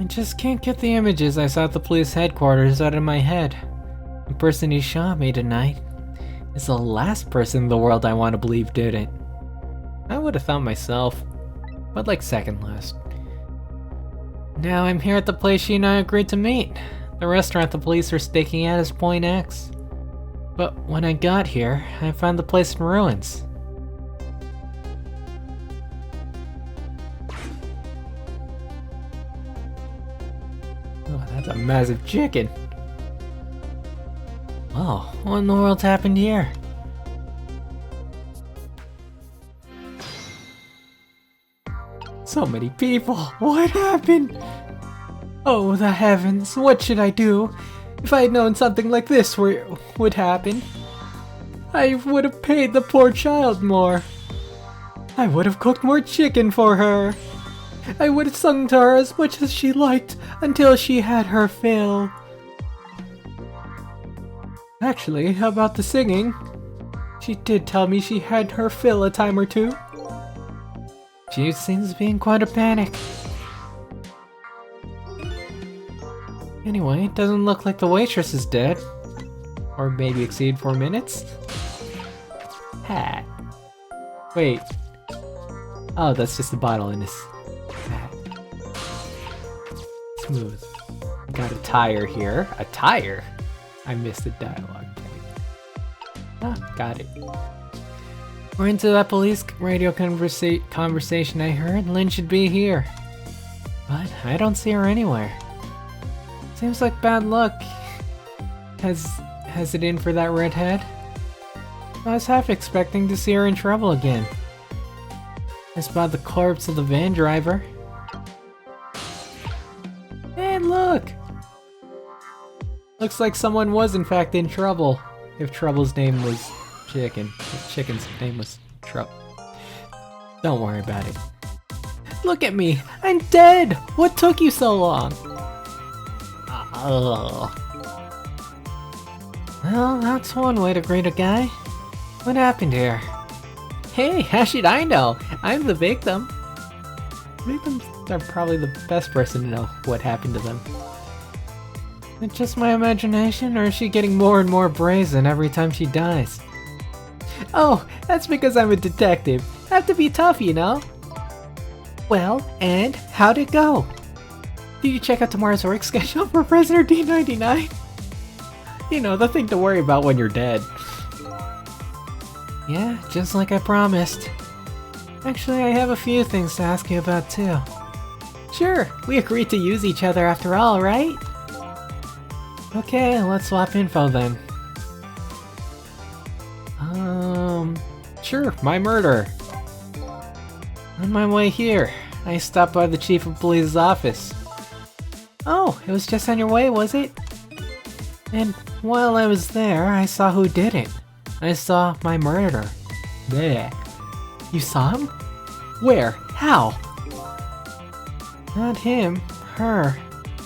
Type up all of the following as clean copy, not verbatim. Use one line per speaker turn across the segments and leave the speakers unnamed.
I just can't get the images I saw at the police headquarters out of my head. The person who shot me tonight is the last person in the world I want to believe did it. I would have thought myself, but like second last. Now I'm here at the place she and I agreed to meet. The restaurant the police are staking out as Point X. But when I got here, I found the place in ruins. Oh, that's a massive chicken. Oh, what in the world's happened here? So many people. What happened? Oh, the heavens. What should I do? If I had known something like this would happen, I would have paid the poor child more. I would have cooked more chicken for her. I would have sung to her as much as she liked until she had her fill. Actually, how about the singing? She did tell me she had her fill a time or two. She seems to be in quite a panic. Anyway, it doesn't look like the waitress is dead. Or maybe exceed 4 minutes? Hat. Wait. Oh, that's just a bottle in his hat. Smooth. Got a tire here. A tire? I missed the dialogue point. Ah, got it. We're into that police radio conversation I heard. Lynne should be here. But I don't see her anywhere. Seems like bad luck has it in for that redhead. I was half expecting to see her in trouble again. I spot the corpse of the van driver. And look! Looks like someone was in fact in trouble. If Trouble's name was Chicken. If Chicken's name was Trouble. Don't worry about it. Look at me! I'm dead! What took you so long? Well, that's one way to greet a guy. What happened here? Hey, how should I know? I'm the victim. Victims are probably the best person to know what happened to them. Is it just my imagination, or is she getting more and more brazen every time she dies? Oh, that's because I'm a detective. Have to be tough, you know? Well, and how'd it go? Did you check out tomorrow's work schedule for Prisoner D99? You know, the thing to worry about when you're dead. Yeah, just like I promised. Actually, I have a few things to ask you about too. Sure, we agreed to use each other after all, right? Okay, let's swap info then. Sure, my murder. On my way here, I stopped by the Chief of Police's office. Oh, it was just on your way, was it? And while I was there, I saw who did it. I saw my murderer. Blech. You saw him? Where? How? Not him. Her.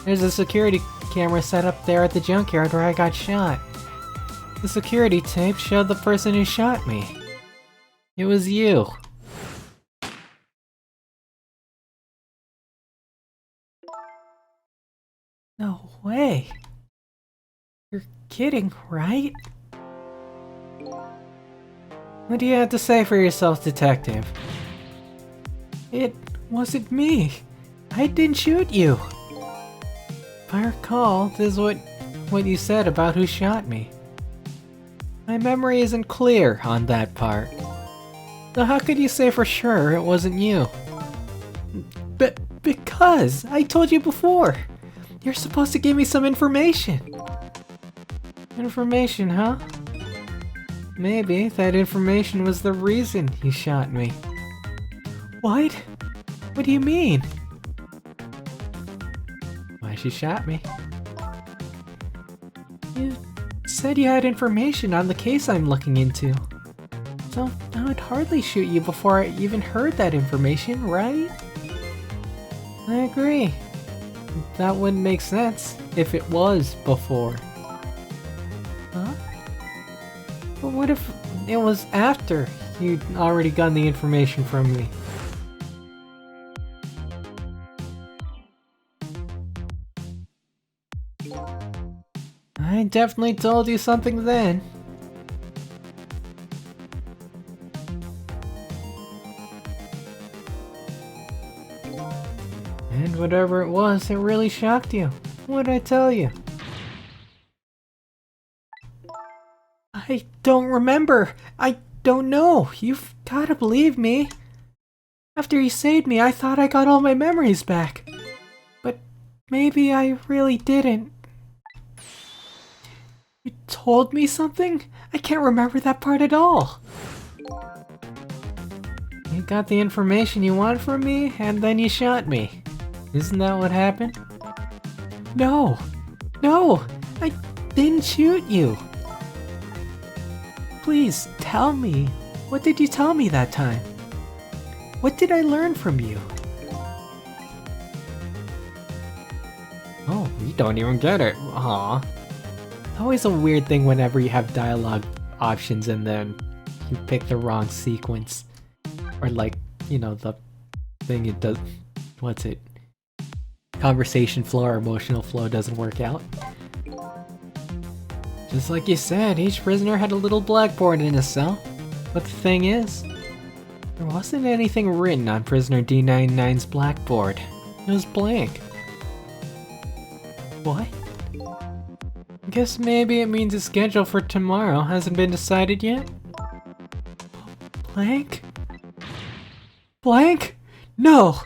There's a security camera set up there at the junkyard where I got shot. The security tape showed the person who shot me. It was you. No way. You're kidding, right? What do you have to say for yourself, detective? It wasn't me. I didn't shoot you. If I recall, this is what you said about who shot me. My memory isn't clear on that part. So how could you say for sure it wasn't you? Because I told you before. You're supposed to give me some information. Information, huh? Maybe that information was the reason he shot me. What? What do you mean? Why she shot me? You said you had information on the case I'm looking into. So I would hardly shoot you before I even heard that information, right? I agree. That wouldn't make sense if it was before. Huh? But what if it was after you'd already gotten the information from me? definitely told you something then. And whatever it was, it really shocked you. What'd I tell you? I don't remember. I don't know. You've gotta believe me. After you saved me, I thought I got all my memories back. But maybe I really didn't. You told me something? I can't remember that part at all. You got the information you want from me, and then you shot me. Isn't that what happened? No! No! I didn't shoot you! Please, tell me. What did you tell me that time? What did I learn from you? Oh, you don't even get it. Aw. Always a weird thing whenever you have dialogue options and then you pick the wrong sequence. Or like, you know, the thing it does... What's it? Conversation flow or emotional flow doesn't work out. Just like you said, each prisoner had a little blackboard in his cell. But the thing is, there wasn't anything written on prisoner D99's blackboard. It was blank. What? I guess maybe it means his schedule for tomorrow hasn't been decided yet? Blank? Blank? No!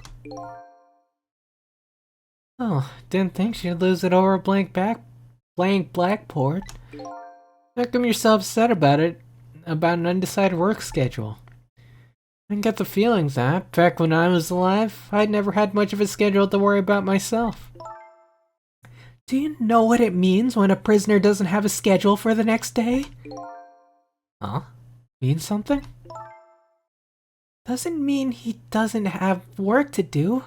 Oh, didn't think she'd lose it over a blank blackboard. How come you're so upset about it? About an undecided work schedule? I get the feeling that, back when I was alive, I'd never had much of a schedule to worry about myself. Do you know what it means when a prisoner doesn't have a schedule for the next day? Huh? Means something? Doesn't mean he doesn't have work to do.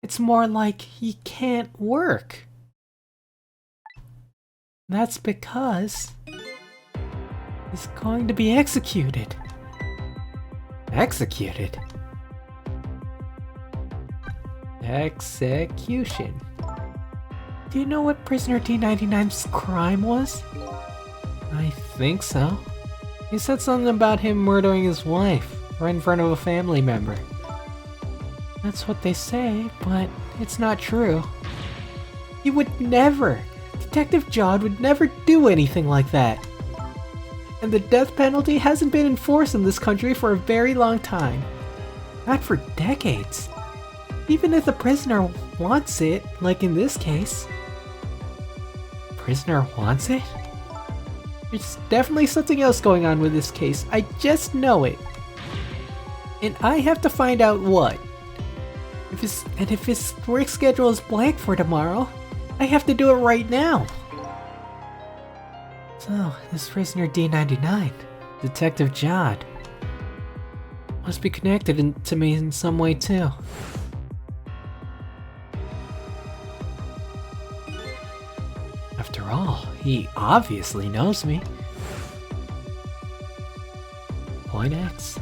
It's more like he can't work. That's because he's going to be executed. Executed? Execution. Do you know what prisoner D99's crime was? I think so. He said something about him murdering his wife, right in front of a family member. That's what they say, but it's not true. He would never! Detective John would never do anything like that. And the death penalty hasn't been enforced in this country for a very long time. Not for decades. Even if the prisoner wants it, like in this case. Prisoner wants it? There's definitely something else going on with this case. I just know it. And I have to find out what. If his work schedule is blank for tomorrow, I have to do it right now. So, this prisoner D99, Detective Jod, must be connected to me in some way too. After all, he obviously knows me. Point X.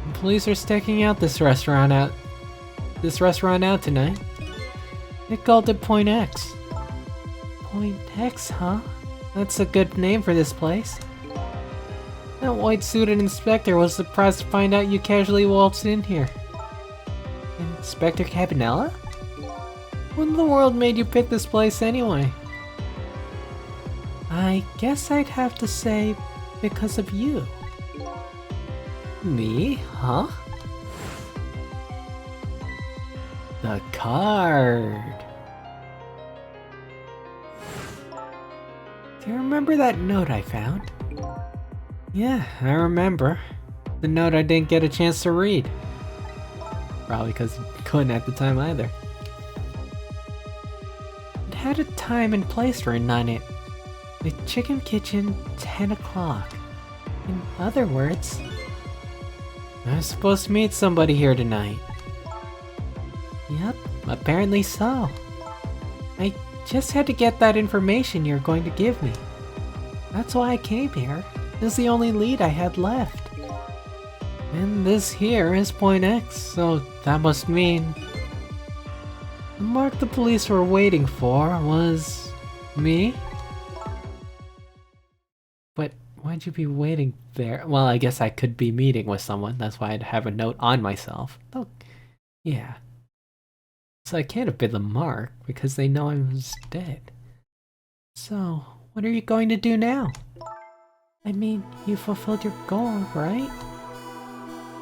The police are staking out this restaurant out tonight. They called it Point X. Point X, huh? That's a good name for this place. That white-suited inspector was surprised to find out you casually waltzed in here. Inspector Cabanella? What in the world made you pick this place anyway? I guess I'd have to say because of you. Me? Huh? The card. Do you remember that note I found? Yeah, I remember. The note I didn't get a chance to read. Probably because you couldn't at the time either. It had a time and place written on it. The Chicken Kitchen, 10 o'clock. In other words, I was supposed to meet somebody here tonight. Yep, apparently so. I just had to get that information you're going to give me. That's why I came here. This is the only lead I had left. And this here is Point X, so that must mean... The mark the police were waiting for was... Me? But why'd you be waiting there? Well, I guess I could be meeting with someone. That's why I'd have a note on myself. Oh, yeah. So I can't have been the mark because they know I was dead. So, what are you going to do now? I mean, you fulfilled your goal, right?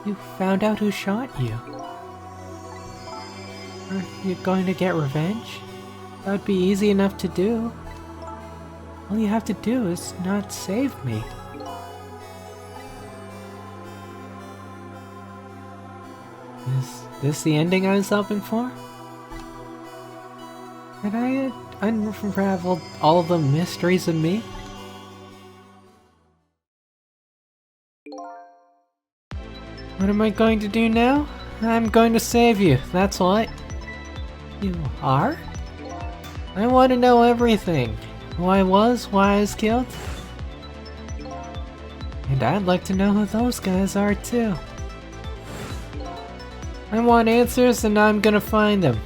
You found out who shot you. Are you going to get revenge? That would be easy enough to do. All you have to do is not save me. Is this the ending I was hoping for? Had I unraveled all the mysteries of me? What am I going to do now? I'm going to save you, that's what. You are? I want to know everything. Who I was, why I was killed. And I'd like to know who those guys are too. I want answers and I'm gonna find them.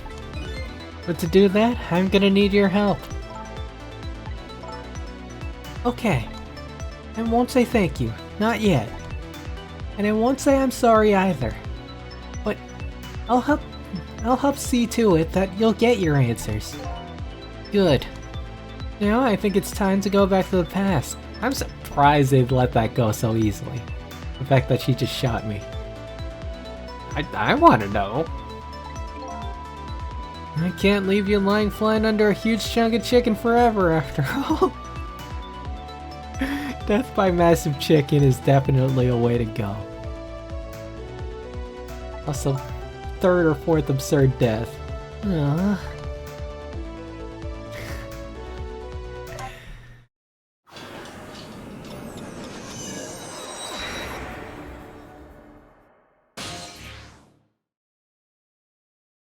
But to do that, I'm gonna need your help. Okay. I won't say thank you. Not yet. And I won't say I'm sorry either. But I'll help see to it that you'll get your answers. Good. Now I think it's time to go back to the past. I'm surprised they'd let that go so easily. The fact that she just shot me. I want to know. I can't leave you lying flying under a huge chunk of chicken forever after all. Death by massive chicken is definitely a way to go. Also, third or fourth absurd death. Aww.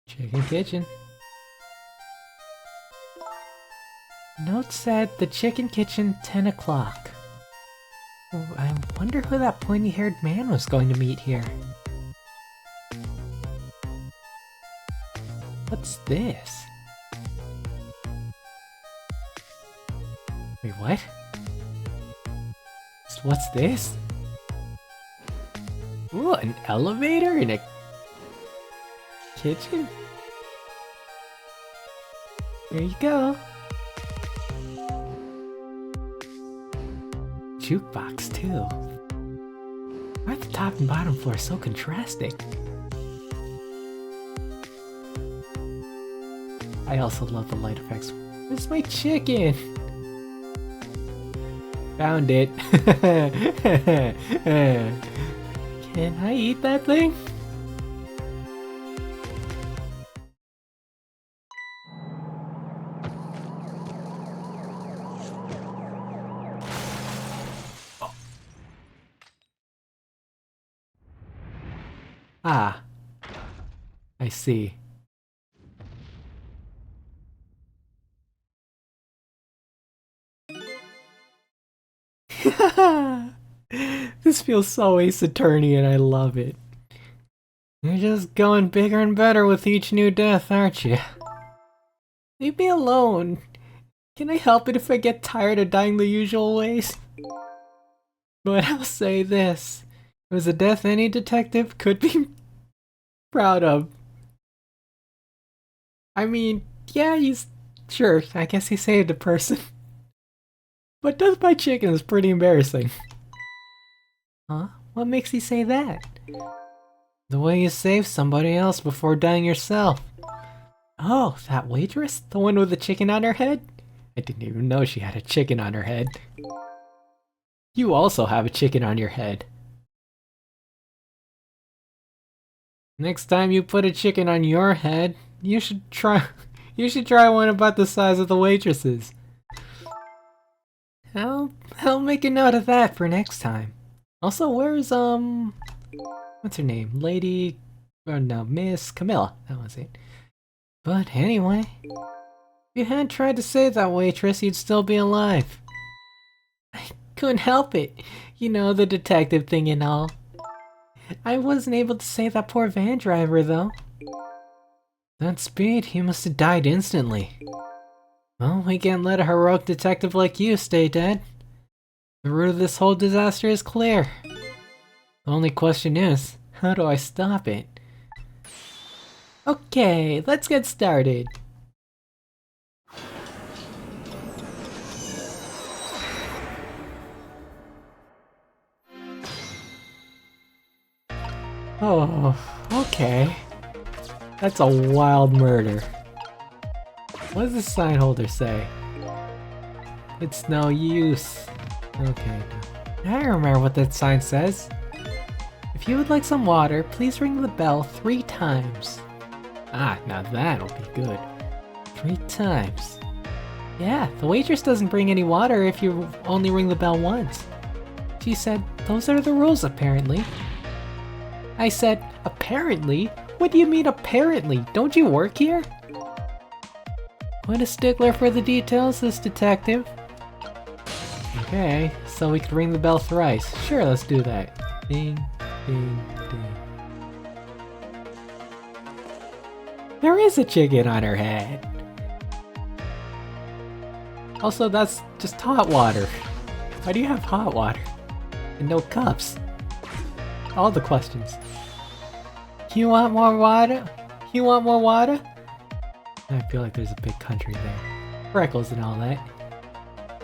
Chicken Kitchen. Note said the Chicken Kitchen 10 o'clock. Oh, I wonder who that pointy-haired man was going to meet here. What's this? Wait, what? What's this? Ooh, an elevator in a kitchen? There you go. Jukebox too. Why are the top and bottom floor so contrasting? I also love the light effects. Where's my chicken? Found it. Can I eat that thing? Ah, I see. This feels so Ace Attorney and I love it. You're just going bigger and better with each new death, aren't you? Leave me alone. Can I help it if I get tired of dying the usual ways? But I'll say this. It was a death any detective could be proud of. I mean, yeah, sure, I guess he saved a person. But death by chicken is pretty embarrassing. Huh? What makes you say that? The way you saved somebody else before dying yourself. Oh, that waitress? The one with the chicken on her head? I didn't even know she had a chicken on her head. You also have a chicken on your head. Next time you put a chicken on your head, you should try one about the size of the waitress's. I'll make a note of that for next time. Also, where's what's her name? Lady, oh no, Miss Camilla. That was it. But anyway, if you hadn't tried to save that waitress, you'd still be alive. I couldn't help it. You know, the detective thing and all. I wasn't able to save that poor van driver though. That speed, he must have died instantly. Well, we can't let a heroic detective like you stay dead. The root of this whole disaster is clear. The only question is, how do I stop it? Okay, let's get started. Oh, okay. That's a wild murder. What does the sign holder say? It's no use. Okay, I remember what that sign says. If you would like some water, please ring the bell 3 times. Ah, now that'll be good. 3 times. Yeah, the waitress doesn't bring any water if you only ring the bell once. She said, those are the rules apparently. I said, apparently? What do you mean apparently? Don't you work here? What a stickler for the details, this detective. Okay, so we could ring the bell thrice. Sure, let's do that. Ding, ding, ding. There is a chicken on her head. Also, that's just hot water. Why do you have hot water? And no cups? All the questions. You want more water? You want more water? I feel like there's a big country there. Freckles and all that.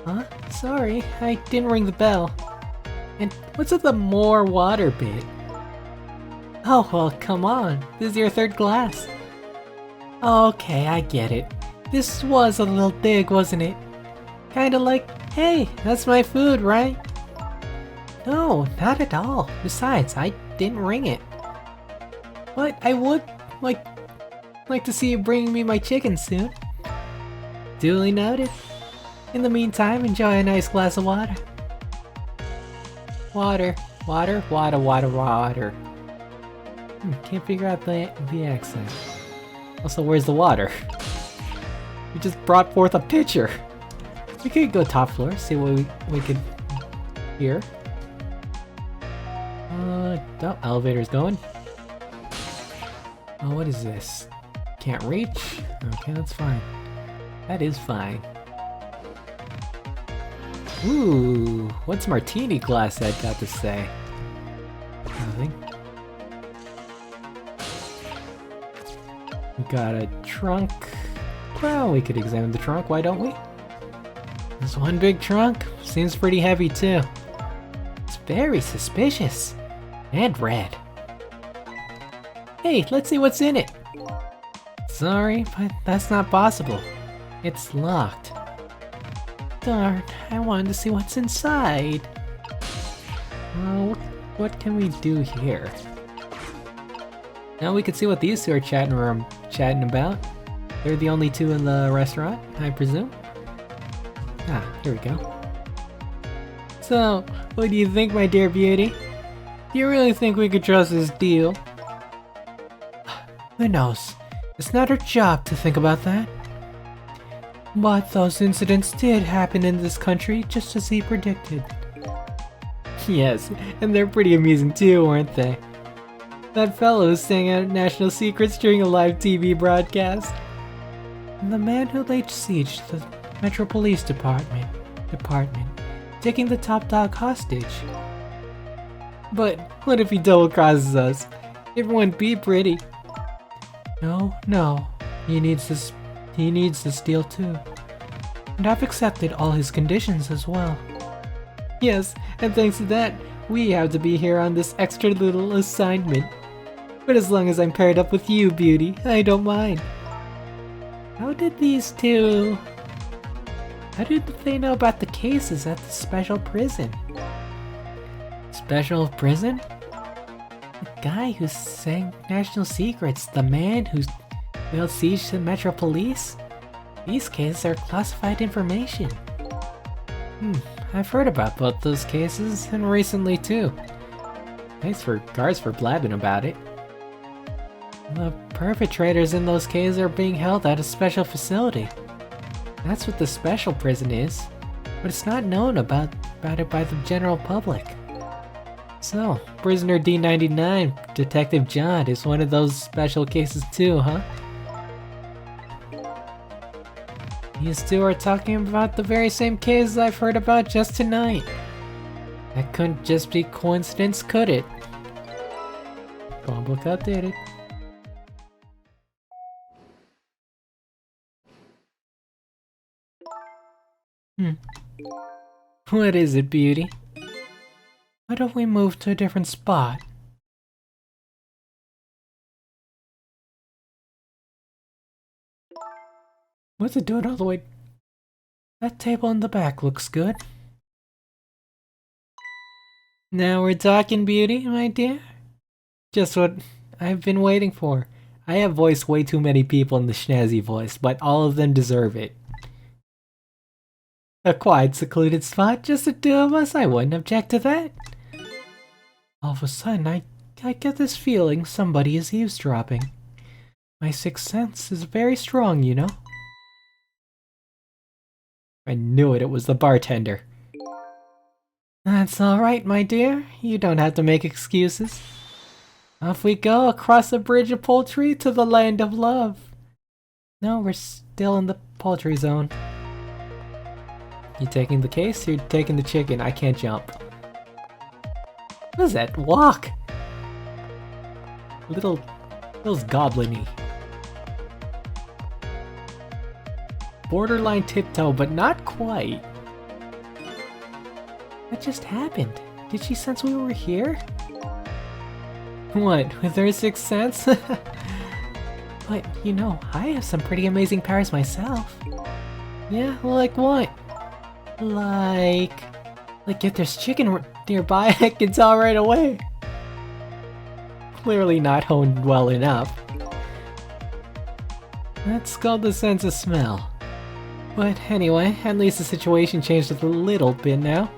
Huh? Sorry, I didn't ring the bell. And what's with the more water bit? Oh, well, come on. This is your 3rd glass. Okay, I get it. This was a little big, wasn't it? Kinda like, hey, that's my food, right? No, not at all. Besides, I didn't ring it. But I would like to see you bring me my chicken soon. Duly noted. In the meantime, enjoy a nice glass of water. Water, water, water, water, water. Can't figure out the accent. Also, where's the water? We just brought forth a pitcher. We could go top floor, see what we could hear. Oh, elevator's going. Oh, what is this? Can't reach? Okay, that's fine. That is fine. Ooh, what's Martini Glass Head got to say? Nothing. We got a trunk. Well, we could examine the trunk, why don't we? There's one big trunk. Seems pretty heavy too. It's very suspicious. And red. Hey, let's see what's in it. Sorry, but that's not possible. It's locked. Darn, I wanted to see what's inside. Well, what can we do here? Now we can see what these two are chatting about. They're the only two in the restaurant, I presume. Ah, here we go. So, what do you think, my dear beauty? Do you really think we could trust this deal? Who knows? It's not our job to think about that. But those incidents did happen in this country, just as he predicted. Yes, and they're pretty amusing too, weren't they? That fellow who sang out national secrets during a live TV broadcast. And the man who laid siege to the Metro Police Department, taking the top dog hostage. But what if he double crosses us? It wouldn't be pretty. No, he needs this deal too. And I've accepted all his conditions as well. Yes, and thanks to that, we have to be here on this extra little assignment. But as long as I'm paired up with you, beauty, I don't mind. How did they know about the cases at the special prison? Special prison? The guy who sang national secrets, the man who laid siege to Metro Police? These cases are classified information. I've heard about both those cases, and recently too. Thanks for guards for blabbing about it. The perpetrators in those cases are being held at a special facility. That's what the special prison is, but it's not known about it by the general public. So, prisoner D99, Detective John, is one of those special cases too, huh? You two are talking about the very same case I've heard about just tonight. That couldn't just be coincidence, could it? Phone book updated. What is it, Beauty? Why don't we move to a different spot? What's it doing all the way? That table in the back looks good. Now we're talking, Beauty, my dear. Just what I've been waiting for. I have voiced way too many people in the snazzy voice, but all of them deserve it. A quiet, secluded spot, just the two of us, I wouldn't object to that. All of a sudden, I get this feeling somebody is eavesdropping. My sixth sense is very strong, you know. I knew it was the bartender. That's alright, my dear. You don't have to make excuses. Off we go across the bridge of poultry to the land of love. No, we're still in the poultry zone. You taking the case? You're taking the chicken. I can't jump. What is that? Walk! Feels goblin-y. Borderline tiptoe, but not quite. What just happened? Did she sense we were here? What, with her sixth sense? But, you know, I have some pretty amazing powers myself. Yeah, like what? Like if there's chicken nearby, I can tell right away. Clearly not honed well enough. That's called the sense of smell. But anyway, at least the situation changed a little bit now.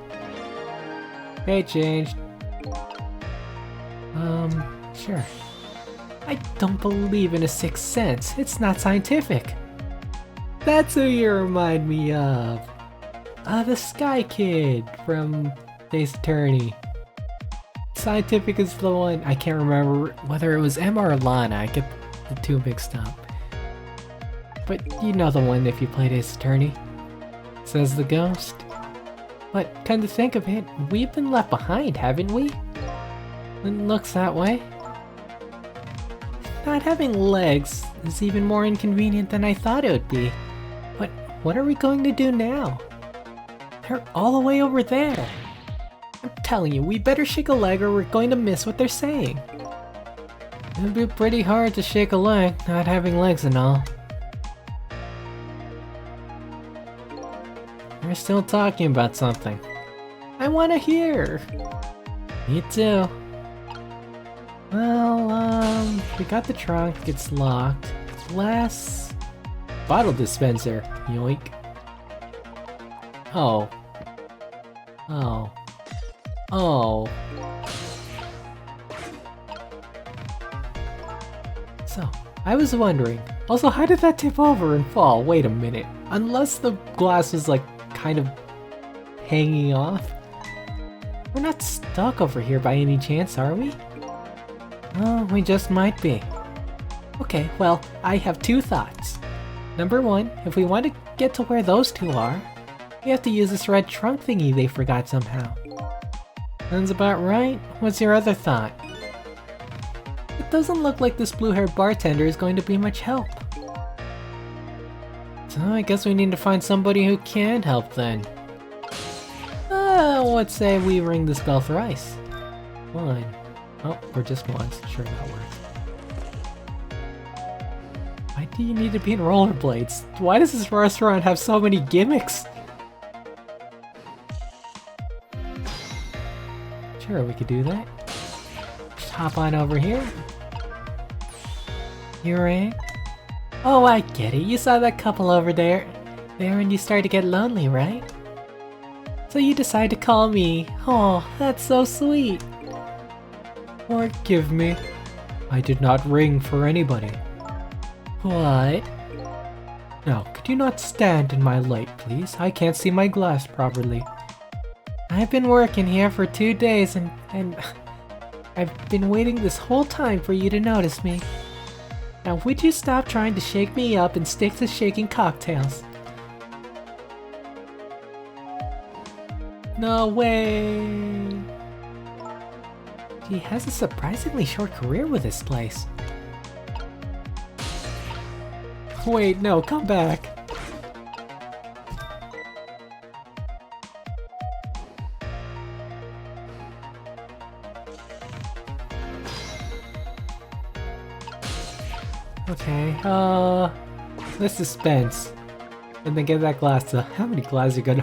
Hey, changed. Sure. I don't believe in a sixth sense. It's not scientific. That's who you remind me of. The Sky Kid from Ace Attorney. Scientific is the one. I can't remember whether it was Emma or Lana. I get the two mixed up. But you know the one if you played Ace Attorney. Says the ghost. But come to think of it, we've been left behind, haven't we? It looks that way. Not having legs is even more inconvenient than I thought it would be. But what are we going to do now? They're all the way over there. I'm telling you, we better shake a leg or we're going to miss what they're saying. It'd be pretty hard to shake a leg, not having legs and all. We're still talking about something. I want to hear. Me too. Well, we got the trunk, it's locked. Glass bottle dispenser, yoink. Oh. So, I was wondering, also how did that tip over and fall? Wait a minute. Unless the glass was like kind of hanging off. We're not stuck over here by any chance, are we? Oh, we just might be. Okay, well, I have two thoughts. Number one, if we want to get to where those two are, we have to use this red trunk thingy they forgot somehow. Sounds about right. What's your other thought? It doesn't look like this blue-haired bartender is going to be much help. So I guess we need to find somebody who can help then. Let's say we ring this bell thrice. One. Oh, or just once. Sure, that works. Why do you need to be in rollerblades? Why does this restaurant have so many gimmicks? Sure, we could do that. Just hop on over here. You rang? Oh, I get it. You saw that couple over there and you started to get lonely, right? So you decide to call me. Oh, that's so sweet. Forgive me. I did not ring for anybody. What? Now, could you not stand in my light, please? I can't see my glass properly. I've been working here for 2 days and I've been waiting this whole time for you to notice me. Now would you stop trying to shake me up and stick to shaking cocktails? No way! He has a surprisingly short career with this place. Wait, no, come back. Okay, let's dispense. And then get that glass to... How many glasses are gonna...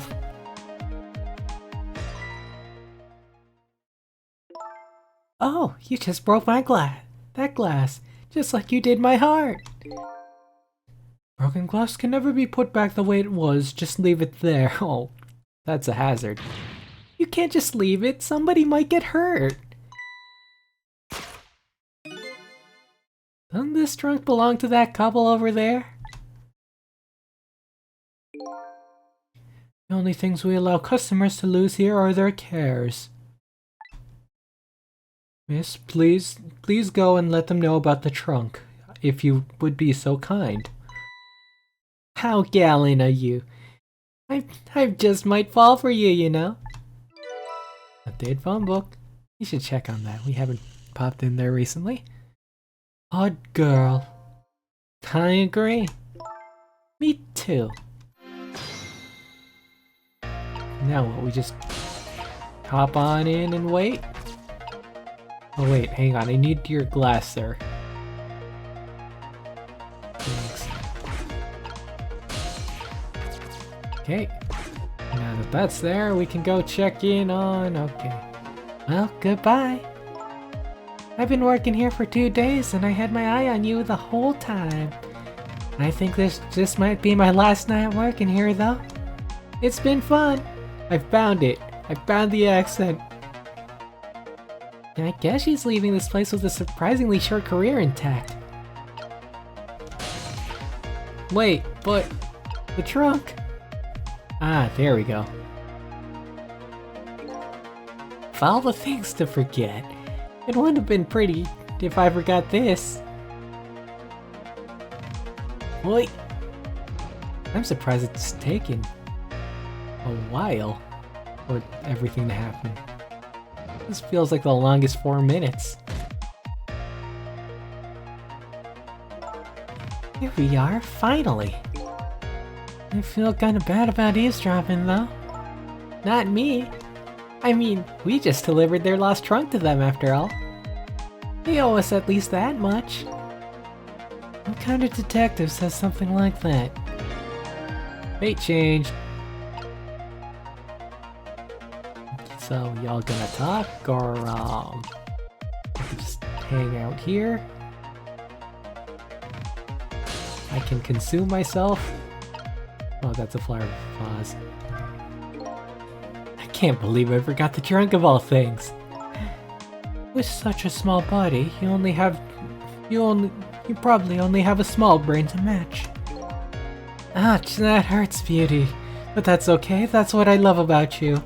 Oh, you just broke my glass. That glass. Just like you did my heart. Broken glass can never be put back the way it was. Just leave it there. Oh, that's a hazard. You can't just leave it. Somebody might get hurt. Doesn't this trunk belong to that couple over there? The only things we allow customers to lose here are their cares. Miss, please go and let them know about the trunk, if you would be so kind. How gallant of you. I just might fall for you, you know. Updated phone book. You should check on that. We haven't popped in there recently. Odd girl. I agree. Me too. Now what, we just hop on in and wait? Oh wait, hang on, I need your glass, sir. Thanks. Okay. Now that that's there, we can go check in on... Okay. Well, goodbye. I've been working here for 2 days and I had my eye on you the whole time. I think this just might be my last night working here though. It's been fun. I found it. I found the accent. I guess she's leaving this place with a surprisingly short career intact. Wait, but... the trunk? Ah, there we go. Of all the things to forget, it wouldn't have been pretty if I forgot this. Wait. I'm surprised it's taken a while for everything to happen. This feels like the longest 4 minutes. Here we are, finally. I feel kinda bad about eavesdropping though. Not me. I mean, we just delivered their lost trunk to them after all. They owe us at least that much. What kind of detective says something like that? Fate changed. So, y'all gonna talk, or, I can just hang out here? I can consume myself? Oh, that's a flower vase. I can't believe I forgot the trunk of all things. With such a small body, you probably only have a small brain to match. Ouch, that hurts, Beauty. But that's okay, that's what I love about you.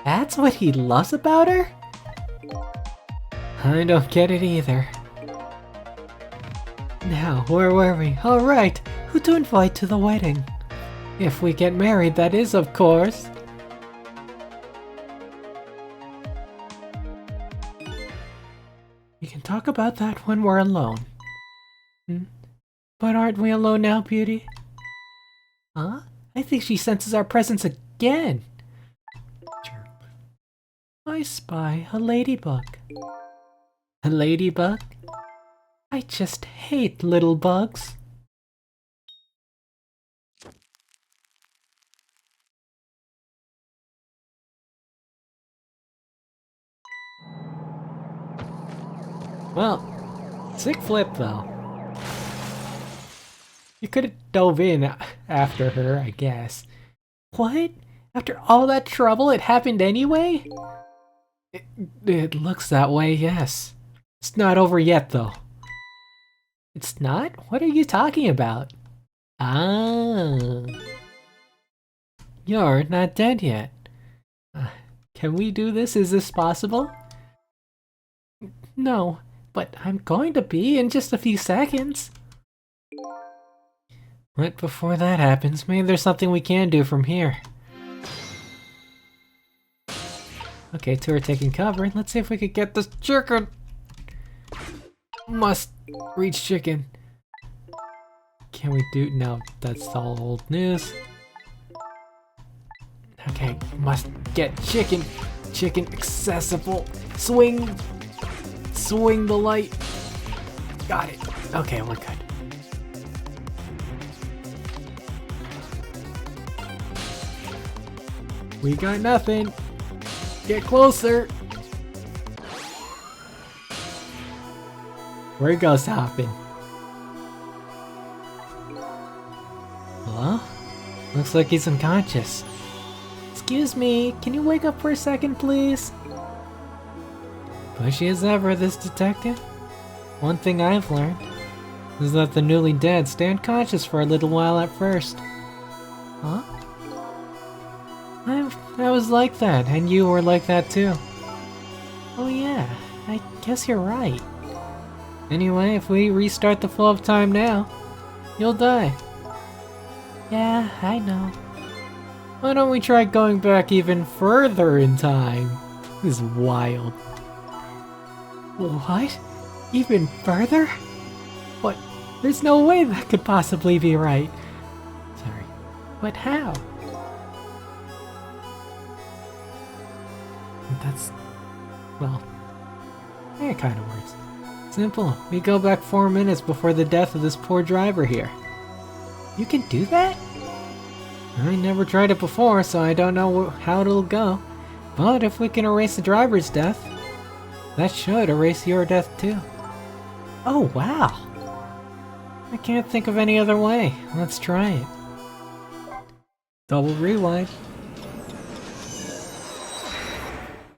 That's what he loves about her? I don't get it either. Now, where were we? Alright, who to invite to the wedding? If we get married, that is, of course. We can talk about that when we're alone. But aren't we alone now, Beauty? Huh? I think she senses our presence again. I spy a ladybug. A ladybug? I just hate little bugs. Well, sick flip though. You could have dove in after her, I guess. What? After all that trouble, it happened anyway? It looks that way, yes. It's not over yet, though. It's not? What are you talking about? Ah. You're not dead yet. Can we do this? Is this possible? No, but I'm going to be in just a few seconds. But before that happens, maybe there's something we can do from here. Okay, two are taking cover. Let's see if we could get this chicken. Must reach chicken. Can we do? No, that's all old news. Okay, must get chicken. Chicken accessible. Swing. Swing the light. Got it. Okay, we're good. We got nothing. Get closer. Where goes hopping? Hello? Looks like he's unconscious. Excuse me, can you wake up for a second, please? Pushy as ever, this detective. One thing I've learned is that the newly dead stay unconscious for a little while at first. Huh? I was like that, and you were like that too. Oh yeah, I guess you're right. Anyway, if we restart the flow of time now, you'll die. Yeah, I know. Why don't we try going back even further in time? This is wild. What? Even further? But there's no way that could possibly be right. Sorry. But how? That's... well... it kinda works. Simple. We go back 4 minutes before the death of this poor driver here. You can do that? I never tried it before, so I don't know how it'll go. But if we can erase the driver's death, that should erase your death too. Oh wow! I can't think of any other way. Let's try it. Double rewind.